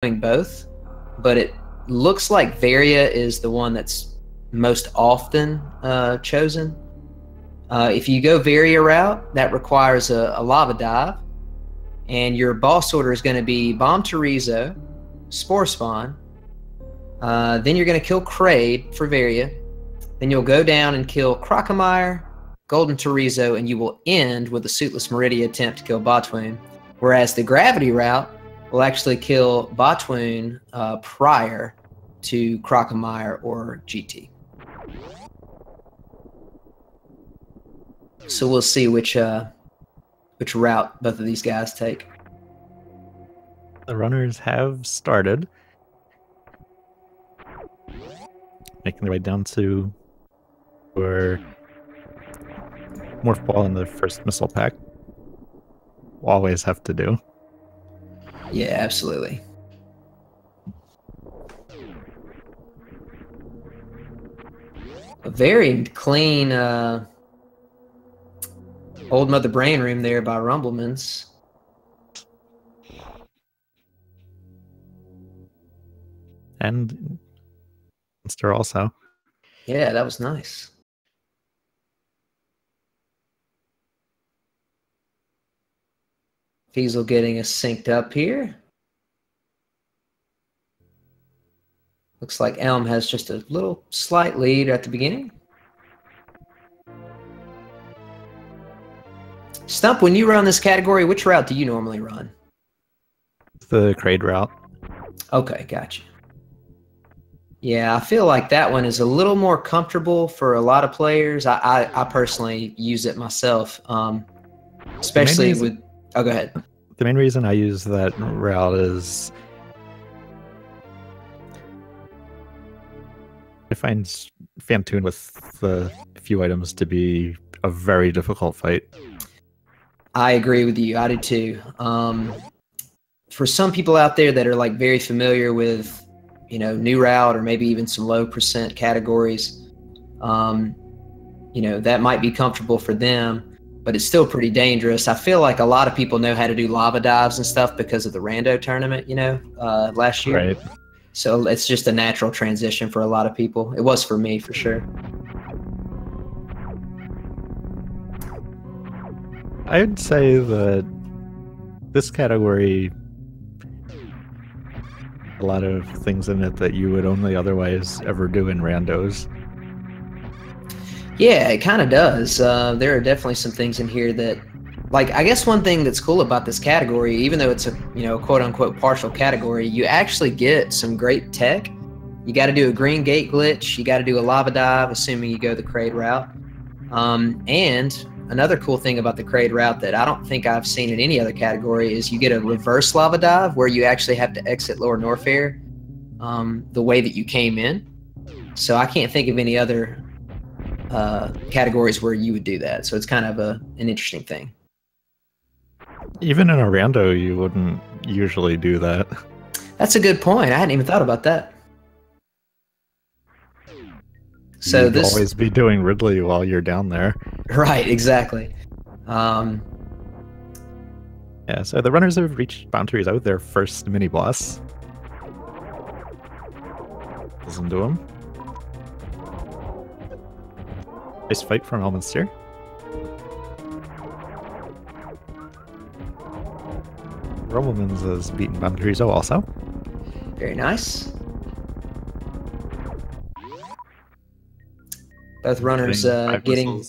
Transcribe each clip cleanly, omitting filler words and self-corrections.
doing both, but it looks like Varia is the one that's most often chosen. If you go Varia route, that requires a lava dive, and your boss order is going to be Bomb Chorizo, Spore Spawn, then you're going to kill Kraid for Varia, then you'll go down and kill Crocomire, Golden Chorizo, and you will end with a Suitless Meridia attempt to kill Botwoon, whereas the Gravity route will actually kill Botwoon prior to Crocomire or GT. So we'll see which route both of these guys take. The runners have started, making their way down to where Morph Ball in the first missile pack. Always have to do. Yeah, absolutely. A very clean Old Mother Brain Room there by Rumbleminze. And Monster also. Yeah, that was nice. Fiesel getting us synced up here. Looks like Elm has just a little slight lead at the beginning. Stump, when you run this category, which route do you normally run? The Kraid route. Okay, gotcha. Yeah, I feel like that one is a little more comfortable for a lot of players. I personally use it myself, especially with... Oh, go ahead. The main reason I use that route is I find Fantoon with the few items to be a very difficult fight. I agree with you. I do too. For some people out there that are like very familiar with, you know, new route or maybe even some low percent categories, you know, that might be comfortable for them, but it's still pretty dangerous. I feel like a lot of people know how to do lava dives and stuff because of the rando tournament, you know, last year. Right. So it's just a natural transition for a lot of people. It was for me, for sure. I'd say that this category, a lot of things in it that you would only otherwise ever do in randos. Yeah, it kind of does. There are definitely some things in here that, like, I guess one thing that's cool about this category, even though it's a, you know, quote unquote partial category, you actually get some great tech. You got to do a green gate glitch. You got to do a lava dive, assuming you go the Kraid route. And another cool thing about the Kraid route that I don't think I've seen in any other category is you get a reverse lava dive where you actually have to exit Lower Norfair the way that you came in. So I can't think of any other categories where you would do that. So it's kind of an interesting thing. Even in a rando, you wouldn't usually do that. That's a good point. I hadn't even thought about that. So You'd always be doing Ridley while you're down there. Right, exactly. Yeah, so the runners have reached boundaries out, their first mini-boss. Listen to him. Nice fight from Elminster. Rumbleminze has beaten boundaries also. Very nice. Both runners getting...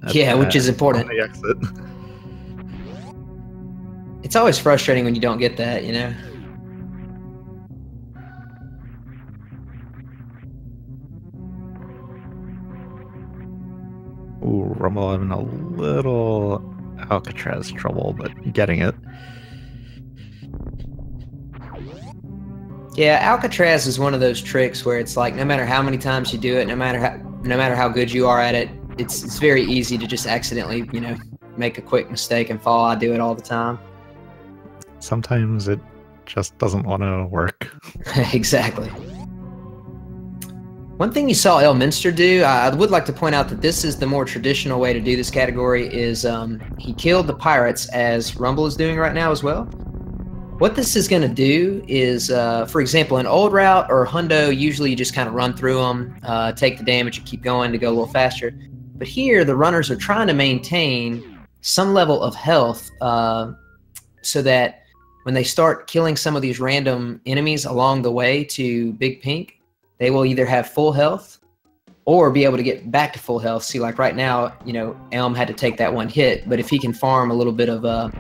Yeah, which is important. On the exit. It's always frustrating when you don't get that, you know? Ooh, Rumble having a little Alcatraz trouble, but getting it. Yeah, Alcatraz is one of those tricks where it's like no matter how many times you do it, no matter how good you are at it, it's very easy to just accidentally, you know, make a quick mistake and fall. I do it all the time. Sometimes it just doesn't want to work. Exactly. One thing you saw Elminster do, I would like to point out that this is the more traditional way to do this category, is he killed the pirates as Rumble is doing right now as well. What this is going to do is, for example, an old route or hundo, usually you just kind of run through them, take the damage, and keep going to go a little faster. But here, the runners are trying to maintain some level of health so that when they start killing some of these random enemies along the way to Big Pink, they will either have full health or be able to get back to full health. See, like right now, you know, Elm had to take that one hit, but if he can farm a little bit of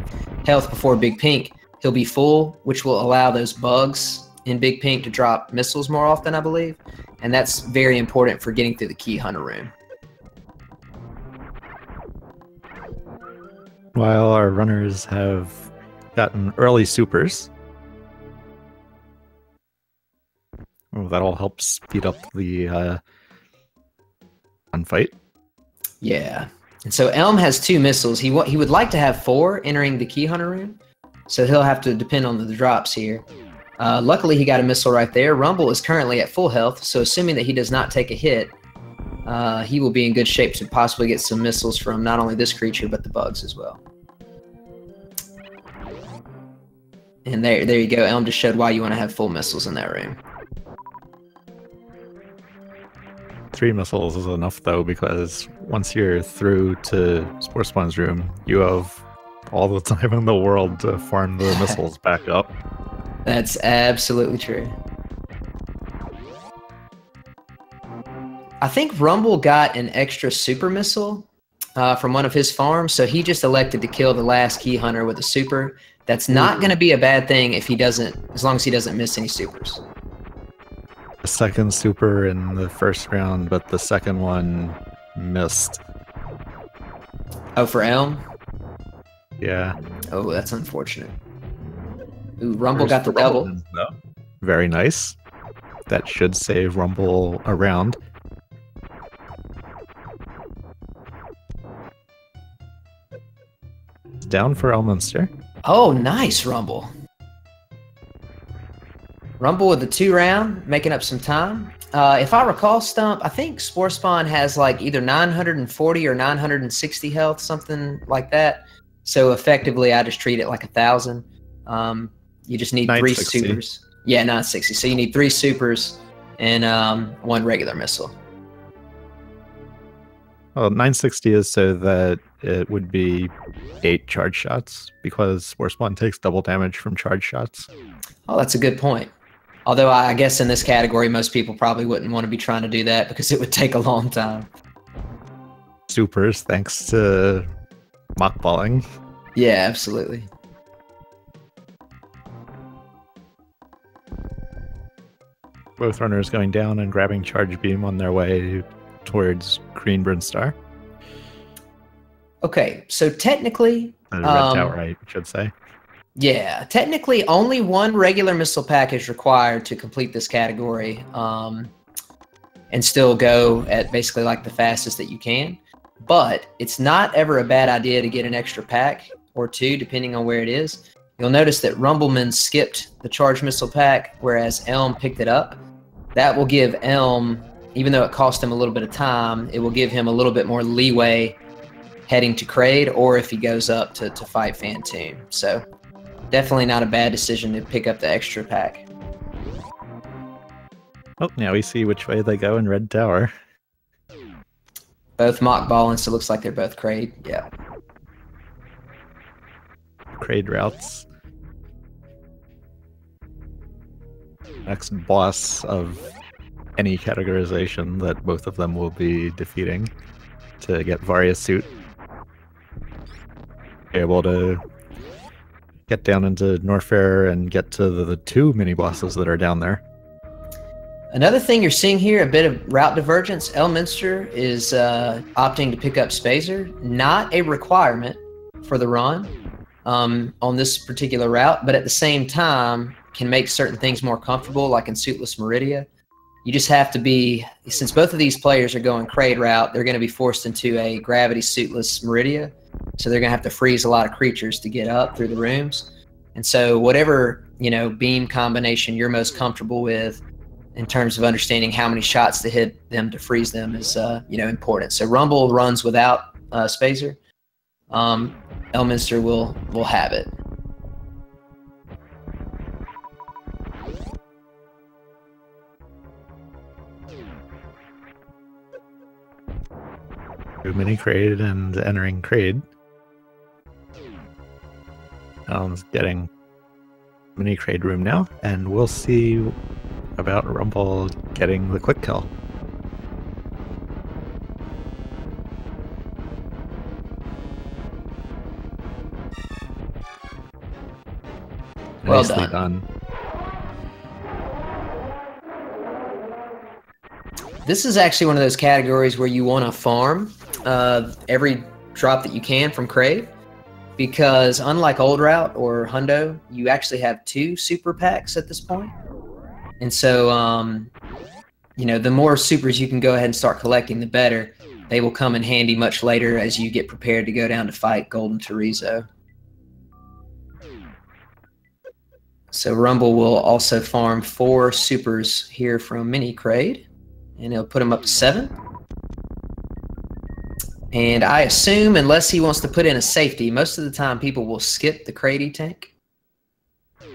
health before Big Pink, he'll be full, which will allow those bugs in Big Pink to drop missiles more often, I believe. And that's very important for getting through the key hunter room. While our runners have gotten early supers, that all helps speed up the gunfight. Yeah. And so Elm has 2 missiles. He would like to have 4 entering the key hunter room. So he'll have to depend on the drops here. Luckily, he got a missile right there. Rumble is currently at full health, so assuming that he does not take a hit, he will be in good shape to possibly get some missiles from not only this creature, but the bugs as well. And there you go. Elm just showed why you want to have full missiles in that room. 3 missiles is enough, though, because once you're through to Sportsman's room, you have all the time in the world to farm the missiles back up. That's absolutely true. I think Rumble got an extra super missile from one of his farms, so he just elected to kill the last key hunter with a super. That's not going to be a bad thing if he doesn't, as long as he doesn't miss any supers. The second super in the first round, but the second one missed. Oh, for Elm? Yeah. Oh, that's unfortunate. Ooh, Rumble got the double. Very nice. That should save Rumble a round. It's down for Elminster. Oh, nice, Rumble. Rumble with the 2 round, making up some time. If I recall, Stump, I think Spore Spawn has like either 940 or 960 health, something like that. So effectively, I just treat it like 1,000. You just need 3 supers. Yeah, 960. So you need 3 supers and 1 regular missile. Well, 960 is so that it would be 8 charge shots, because Spore Spawn takes double damage from charge shots. Oh, that's a good point. Although I guess in this category, most people probably wouldn't want to be trying to do that because it would take a long time. Supers, thanks to mockballing. Yeah, absolutely. Both runners going down and grabbing charge beam on their way towards Green Brinstar. Okay, so technically... Red Tower, I should say. Yeah, technically only 1 regular missile pack is required to complete this category and still go at basically like the fastest that you can. But it's not ever a bad idea to get an extra pack or 2, depending on where it is. You'll notice that Rumbleminze skipped the charge missile pack, whereas Elm picked it up. That will give Elm, even though it cost him a little bit of time, it will give him a little bit more leeway heading to Kraid, or if he goes up to fight Phantoon. So definitely not a bad decision to pick up the extra pack. Oh, now we see which way they go in Red Tower. Both mockballing, so it looks like they're both Kraid. Yeah. Kraid routes. Next boss of any categorization that both of them will be defeating to get Varia's suit. Able to get down into Norfair and get to the 2 mini bosses that are down there. Another thing you're seeing here, a bit of route divergence. Elminster is opting to pick up Spazer. Not a requirement for the run on this particular route, but at the same time can make certain things more comfortable, like in Suitless Meridia. You just have to be, since both of these players are going Kraid route, they're going to be forced into a gravity Suitless Meridia. So they're going to have to freeze a lot of creatures to get up through the rooms. And so whatever, you know, beam combination you're most comfortable with in terms of understanding how many shots to hit them to freeze them is, you know, important. So Rumble runs without Spazer. Elminster will have it. mini crate and entering crate. Elm's getting mini crate room now, and we'll see about Rumble getting the quick kill. Well Nicely done. done. This is actually one of those categories where you want to farm every drop that you can from Crave, because unlike Old Route or Hundo, you actually have 2 super packs at this point. And so, you know, the more supers you can go ahead and start collecting, the better. They will come in handy much later as you get prepared to go down to fight Golden Torizo. So Rumble will also farm 4 supers here from Mini Crate, and he'll put them up to 7. And I assume, unless he wants to put in a safety, most of the time people will skip the Crate tank.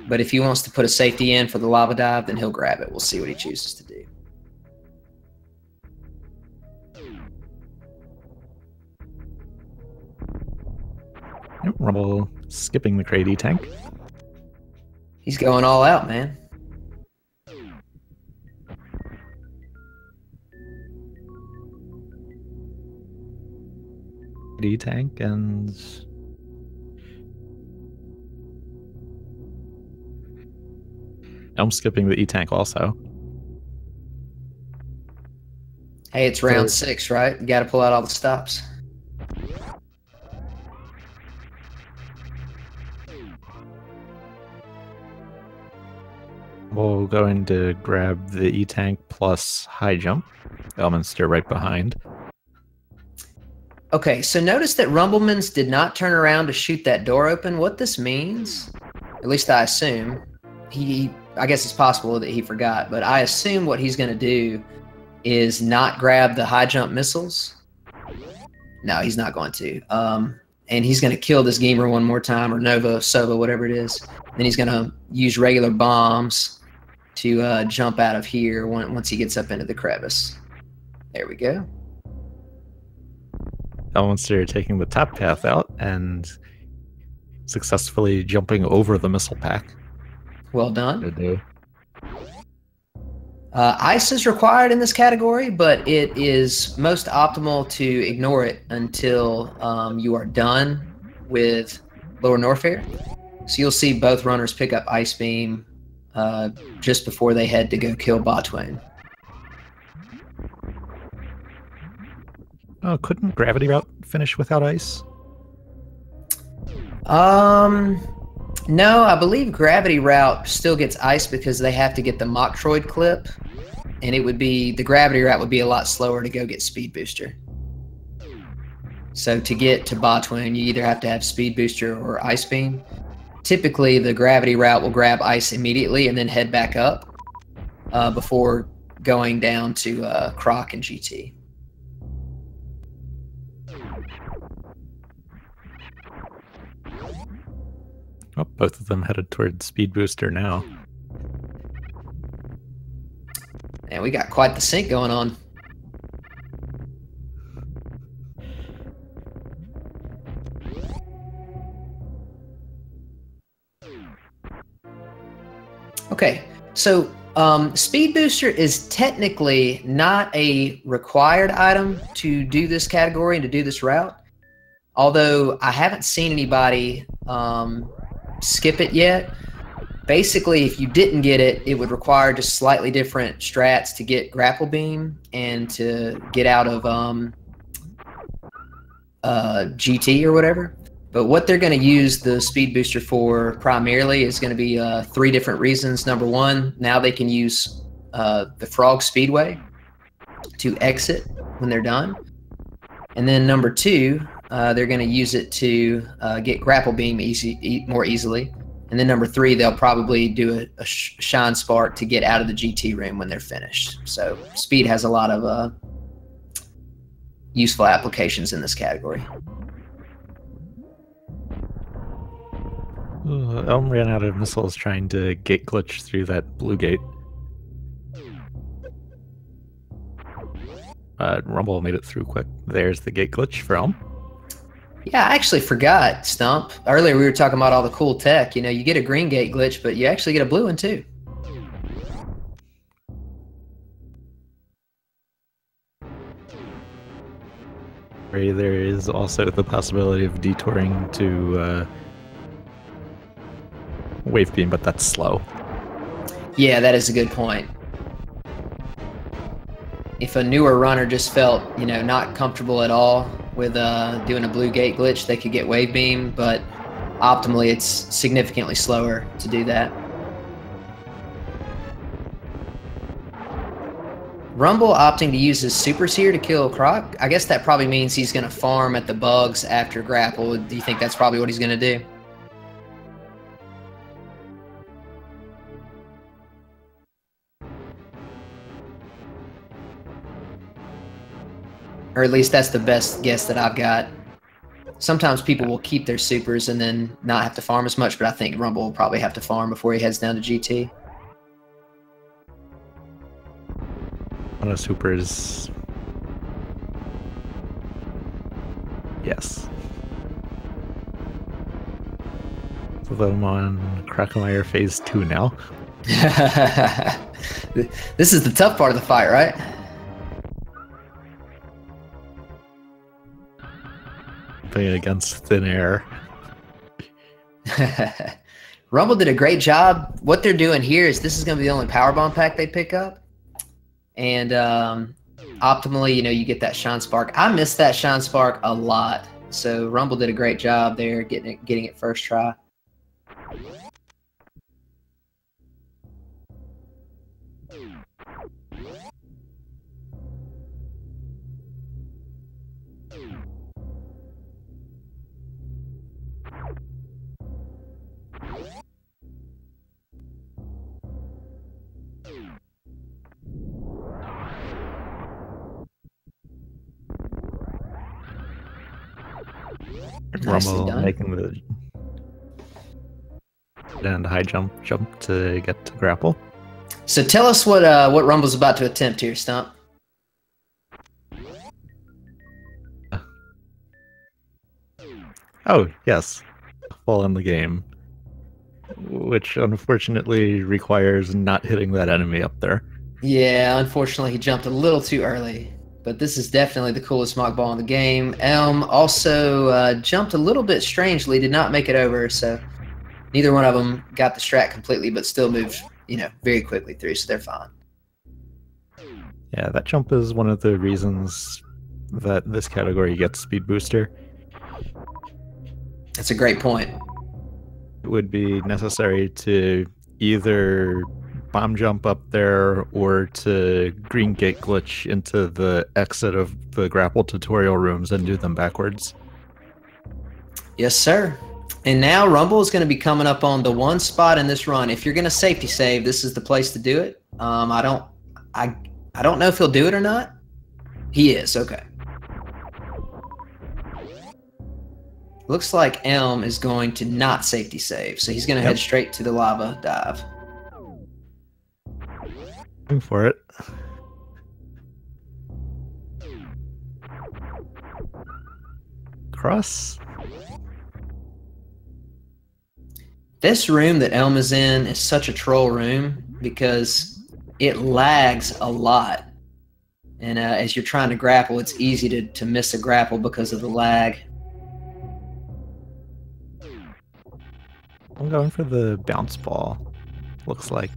But if he wants to put a safety in for the lava dive, then he'll grab it. We'll see what he chooses to do. Yep, Rumble skipping the Crate tank. He's going all out, man. Tank, and I'm skipping the E-tank also. Hey, it's round 6, right? You got to pull out all the stops. We'll going to grab the E-tank plus high jump. Elminster right behind. Okay, so notice that Rumbleminze did not turn around to shoot that door open. What this means, at least I assume, I guess it's possible that he forgot, but I assume what he's going to do is not grab the high jump missiles. No, he's not going to. And he's going to kill this gamer one more time, or Nova, Sova, whatever it is. Then he's going to use regular bombs to jump out of here once he gets up into the crevice. There we go. Elminster taking the top path out and successfully jumping over the missile pack. Well done. Ice is required in this category, but it is most optimal to ignore it until you are done with Lower Norfair. So you'll see both runners pick up Ice Beam just before they head to go kill Botwain. Oh, couldn't Gravity Route finish without ice? No, I believe Gravity Route still gets ice because they have to get the Metroid clip, and it would be, the Gravity Route would be a lot slower to go get Speed Booster. So to get to Botwain, you either have to have Speed Booster or Ice Beam. Typically, the Gravity Route will grab ice immediately and then head back up before going down to Croc and GT. Oh, both of them headed toward Speed Booster now. And we got quite the sync going on. Okay, so Speed Booster is technically not a required item to do this category and to do this route. Although I haven't seen anybody skip it yet. Basically, if you didn't get it, it would require just slightly different strats to get Grapple Beam and to get out of GT or whatever. But what they're going to use the Speed Booster for primarily is going to be 3 different reasons. Number 1, now they can use the Frog Speedway to exit when they're done. And then number 2, they're going to use it to get Grapple Beam more easily. And then number 3, they'll probably do a Shine Spark to get out of the GT room when they're finished. So Speed has a lot of useful applications in this category. Elm ran out of missiles trying to gate glitch through that blue gate. Rumble made it through quick. There's the gate glitch for Elm. Yeah, I actually forgot, Stump. Earlier we were talking about all the cool tech. You know, you get a green gate glitch, but you actually get a blue one too. There is also the possibility of detouring to Wave Beam, but that's slow. Yeah, that is a good point. If a newer runner just felt, you know, not comfortable at all with doing a blue gate glitch, they could get Wave Beam, but optimally it's significantly slower to do that. Rumble opting to use his Super Seer to kill Croc. I guess that probably means he's going to farm at the bugs after grapple. Do you think that's probably what he's going to do? Or at least that's the best guess that I've got. Sometimes people will keep their supers and then not have to farm as much, but I think Rumble will probably have to farm before he heads down to GT. On a supers. Yes. So I'm on Krakemeyer phase 2 now. This is the tough part of the fight, right? Playing against thin air. Rumble did a great job. What they're doing here is this is going to be the only power bomb pack they pick up. And optimally, you know, you get that Shine Spark. I missed that Shine Spark a lot. So Rumble did a great job there getting it first try. Rumble making the and high jump to get to grapple. So tell us what Rumble's about to attempt here, Stump. Oh yes, fall in the game, which unfortunately requires not hitting that enemy up there. Yeah, unfortunately he jumped a little too early. But this is definitely the coolest mock ball in the game. Elm also jumped a little bit strangely, did not make it over, so neither one of them got the strat completely, but still moved, you know, very quickly through, so they're fine. Yeah, that jump is one of the reasons that this category gets Speed Booster. That's a great point. It would be necessary to either bomb jump up there or to green gate glitch into the exit of the grapple tutorial rooms and do them backwards. Yes, sir. And now Rumble is going to be coming up on the one spot in this run. If you're going to safety save, this is the place to do it. I don't know if he'll do it or not. He is, okay. Looks like Elm is going to not safety save, so he's going to head straight to the lava dive. For it. Cross. This room that Elm is in is such a troll room because it lags a lot. And as you're trying to grapple, it's easy to miss a grapple because of the lag. I'm going for the bounce ball. Looks like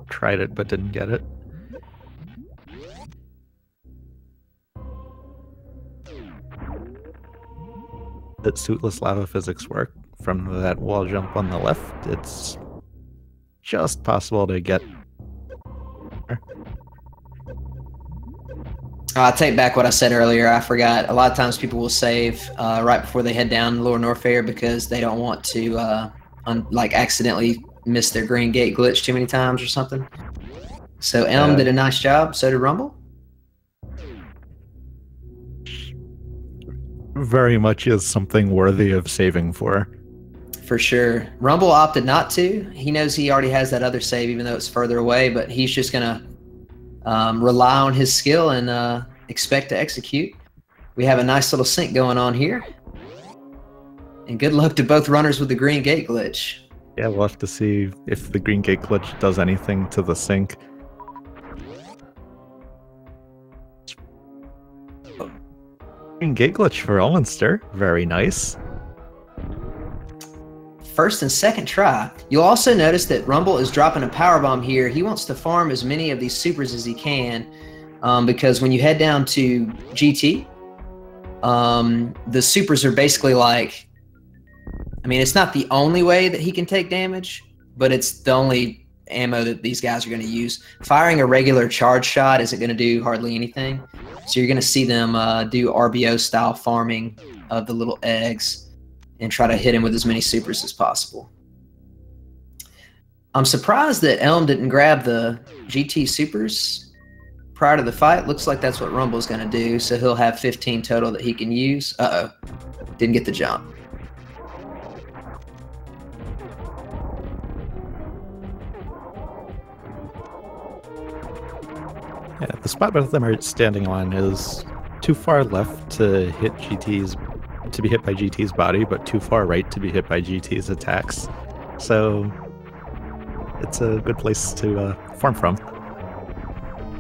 tried it but didn't get it. That suitless lava physics work from that wall jump on the left. It's just possible to get. I'll take back what I said earlier. I forgot. A lot of times people will save right before they head down Lower Norfair because they don't want to like accidentally miss their green gate glitch too many times or something. So Elm did a nice job. So did Rumble. Very much is something worthy of saving for. For sure. Rumble opted not to. He knows he already has that other save even though it's further away, but he's just going to rely on his skill and expect to execute. We have a nice little sync going on here. And good luck to both runners with the green gate glitch. Yeah, we'll have to see if the green gate glitch does anything to the sync. Green gate glitch for Elminster. Very nice. First and second try. You'll also notice that Rumble is dropping a power bomb here. He wants to farm as many of these supers as he can, because when you head down to GT, the supers are basically like, I mean, it's not the only way that he can take damage, but it's the only ammo that these guys are going to use. Firing a regular charge shot isn't going to do hardly anything. So you're going to see them do RBO style farming of the little eggs and try to hit him with as many supers as possible. I'm surprised that Elm didn't grab the GT supers prior to the fight. Looks like that's what Rumble's going to do, so he'll have 15 total that he can use. Uh-oh. Didn't get the jump. Yeah, the spot both of them are standing on is too far left to hit to be hit by GT's body, but too far right to be hit by GT's attacks. So it's a good place to farm from.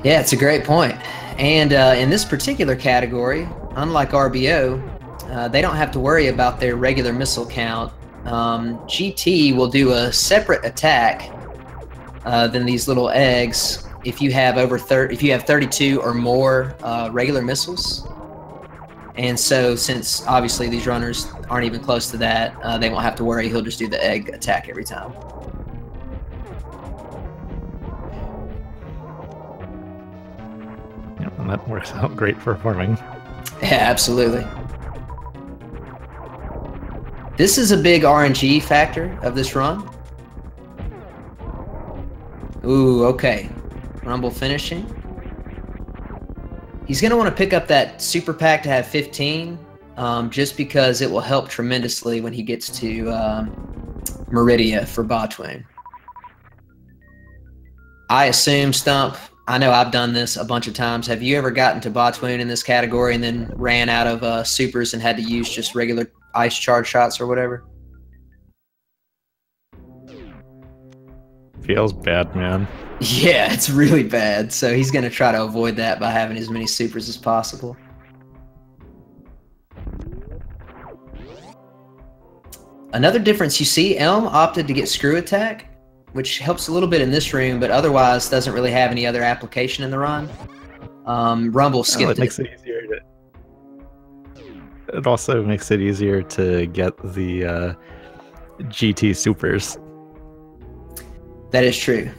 Yeah, it's a great point. And in this particular category, unlike RBO, they don't have to worry about their regular missile count. GT will do a separate attack than these little eggs if you have if you have 32 or more regular missiles. And so, since obviously these runners aren't even close to that, they won't have to worry. He'll just do the egg attack every time. Yep, and that works out great for farming. Yeah, absolutely. This is a big RNG factor of this run. Ooh, okay. Rumble finishing. He's going to want to pick up that super pack to have 15, just because it will help tremendously when he gets to Meridia for Botwing. I assume, Stump, I know I've done this a bunch of times. Have you ever gotten to Botwing in this category and then ran out of supers and had to use just regular ice charge shots or whatever? Feels bad, man. Yeah, it's really bad. So he's going to try to avoid that by having as many supers as possible. Another difference you see, Elm opted to get screw attack, which helps a little bit in this room, but otherwise doesn't really have any other application in the run. Rumble skipped it. Makes it easier to... It also makes it easier to get the GT supers. That is true.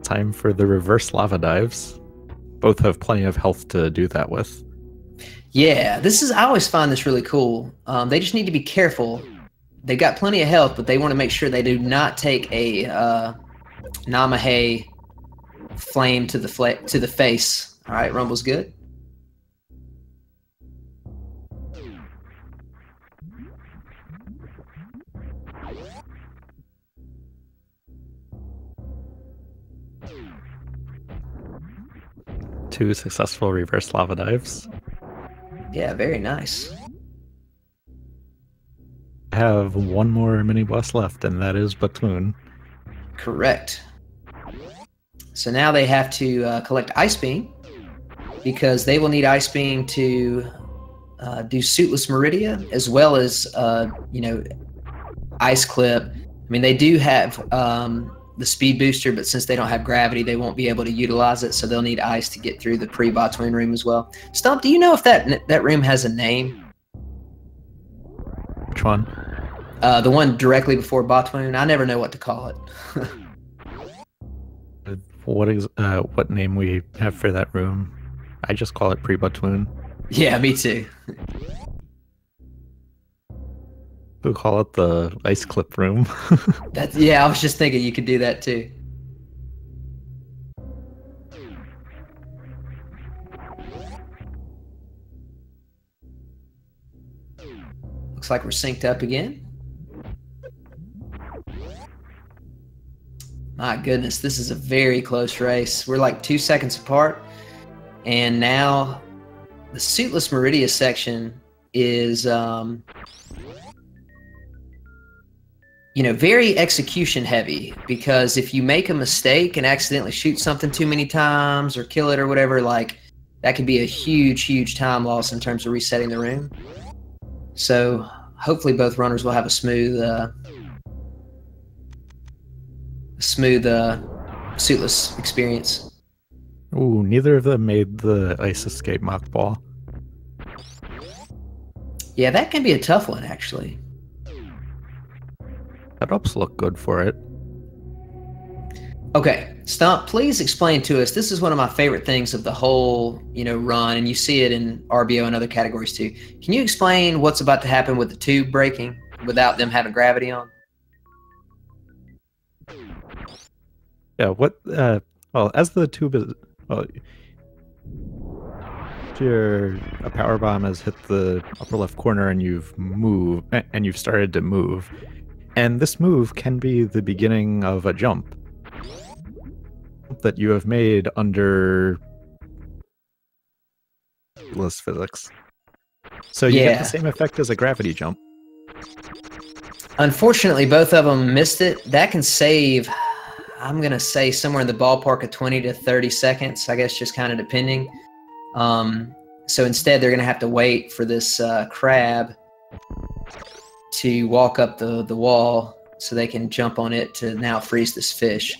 Time for the reverse lava dives. Both have plenty of health to do that with. Yeah, I always find this really cool. They just need to be careful. They got plenty of health, but they want to make sure they do not take a Namahe flame to the face. All right, Rumble's good. Two successful reverse lava dives. Yeah, very nice. I have one more mini boss left, and that is Batoon. Correct. So now they have to collect Ice Beam, because they will need Ice Beam to do Suitless Meridia, as well as, Ice Clip. I mean, they do have the speed booster, but since they don't have gravity, they won't be able to utilize it, so they'll need ice to get through the pre-Botwing room as well. Stump, do you know if that room has a name? Which one? The one directly before Botwing. I never know what to call it. What name we have for that room? I just call it pre-Botwing. Yeah, me too. We'll call it the ice clip room. Yeah, I was just thinking you could do that too. Looks like we're synced up again. My goodness, this is a very close race. We're like 2 seconds apart. And now the Suitless Meridia section is, very execution heavy, because if you make a mistake and accidentally shoot something too many times or kill it or whatever, like that could be a huge time loss in terms of resetting the room. So hopefully both runners will have a smooth suitless experience. Ooh, neither of them made the ice escape mock ball. Yeah, that can be a tough one, actually. Setups look good for it. Okay, Stump, please explain to us. This is one of my favorite things of the whole, run, and you see it in RBO and other categories too. Can you explain what's about to happen with the tube breaking without them having gravity on? Yeah, well, as the tube is, well, a power bomb has hit the upper left corner and you've started to move. And this move can be the beginning of a jump that you have made under list physics. So you get the same effect as a gravity jump. Unfortunately, both of them missed it. That can save, I'm going to say, somewhere in the ballpark of 20 to 30 seconds, I guess, just kind of depending. So instead, they're going to have to wait for this crab to walk up the wall so they can jump on it to now freeze this fish.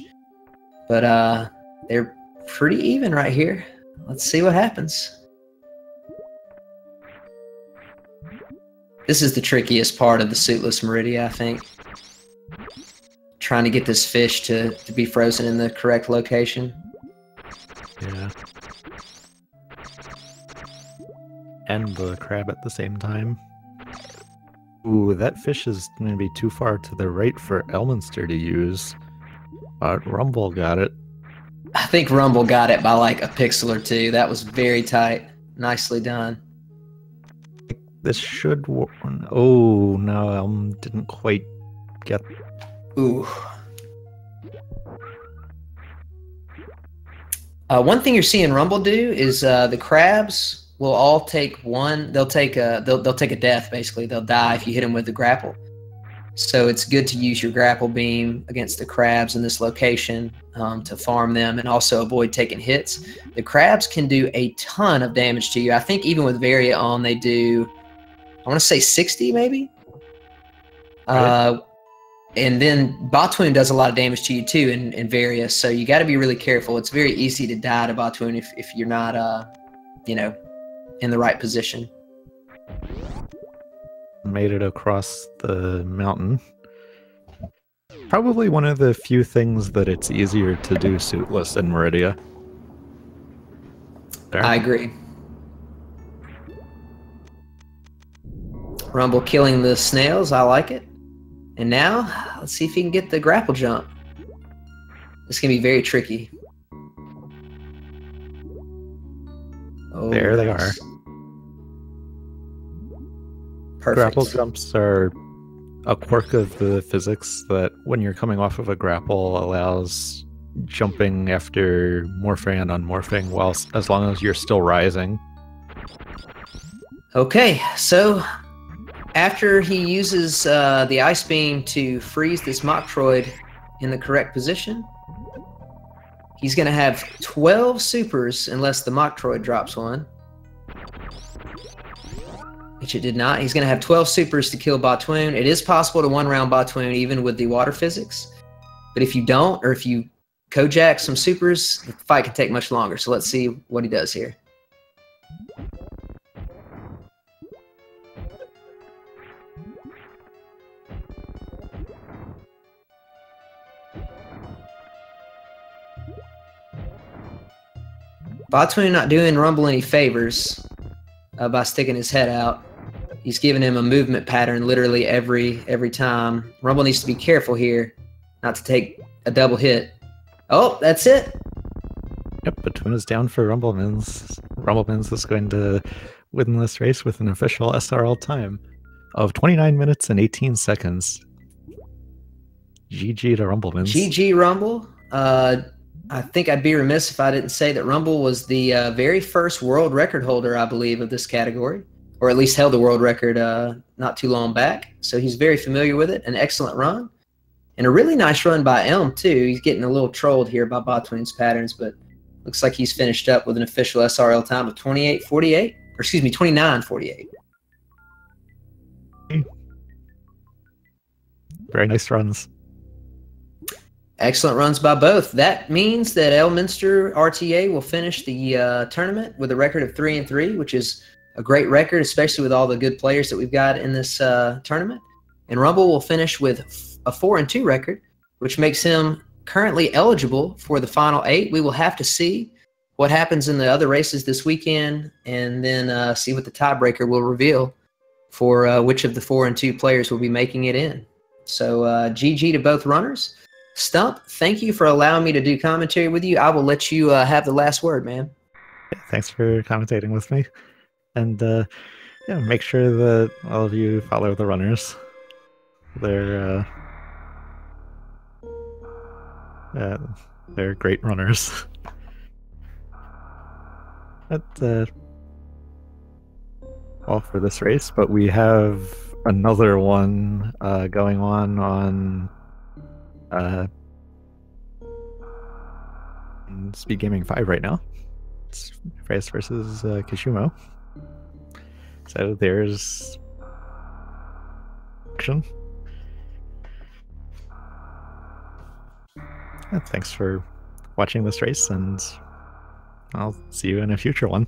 But they're pretty even right here. Let's see what happens. This is the trickiest part of the Suitless Meridia, I think. Trying to get this fish to be frozen in the correct location. Yeah. And the crab at the same time. Ooh, that fish is going to be too far to the right for Elminster to use. But Rumble got it. I think Rumble got it by like a pixel or two. That was very tight. Nicely done. This should... Oh, no, didn't quite get... Ooh. One thing you're seeing Rumble do is the crabs will all take one. They'll take a death, basically. They'll die if you hit them with the grapple. So it's good to use your grapple beam against the crabs in this location to farm them and also avoid taking hits. The crabs can do a ton of damage to you. I think even with Varia on, they do, I want to say 60 maybe. Right. And then Batoon does a lot of damage to you too in Varia, so you got to be really careful. It's very easy to die to Batoon if you're not, in the right position. Made it across the mountain. Probably one of the few things that it's easier to do suitless in Meridia. There. I agree. Rumble killing the snails, I like it. And now, let's see if he can get the grapple jump. This can be very tricky. Oh, there they are. Perfect. Grapple jumps are a quirk of the physics that when you're coming off of a grapple allows jumping after morphing and unmorphing as long as you're still rising. Okay, so after he uses the ice beam to freeze this Metroid in the correct position, he's going to have 12 supers unless the Metroid drops one. Which it did not. He's going to have 12 supers to kill Batoon. It is possible to one-round Batoon even with the water physics. But if you don't, or if you Kojak some supers, the fight can take much longer. So let's see what he does here. Batoon not doing Rumble any favors by sticking his head out. He's giving him a movement pattern literally every time. Rumble needs to be careful here not to take a double hit. Oh, that's it. Yep, Batoon is down for Rumbleminze. Rumbleminze is going to win this race with an official SRL time of 29 minutes and 18 seconds. GG to Rumbleminze. GG Rumble. I think I'd be remiss if I didn't say that Rumble was the very first world record holder, I believe, of this category, or at least held the world record not too long back. So he's very familiar with it. An excellent run. And a really nice run by Elm, too. He's getting a little trolled here by Botwing's patterns, but looks like he's finished up with an official SRL time of 28:48, or excuse me, 29:48. Very nice runs. Excellent runs by both. That means that ElminsterRTA will finish the tournament with a record of 3-3, which is a great record, especially with all the good players that we've got in this tournament. And Rumble will finish with a 4-2 record, which makes him currently eligible for the final 8. We will have to see what happens in the other races this weekend, and then see what the tiebreaker will reveal for which of the 4-2 players will be making it in. So GG to both runners. Stump, thank you for allowing me to do commentary with you. I will let you have the last word, man. Yeah, thanks for commentating with me. And yeah, make sure that all of you follow the runners. They're great runners. That's all for this race, but we have another one going on Speed Gaming 5 right now. It's Reyes versus Kishumo. So there's action. Thanks for watching this race, and I'll see you in a future one.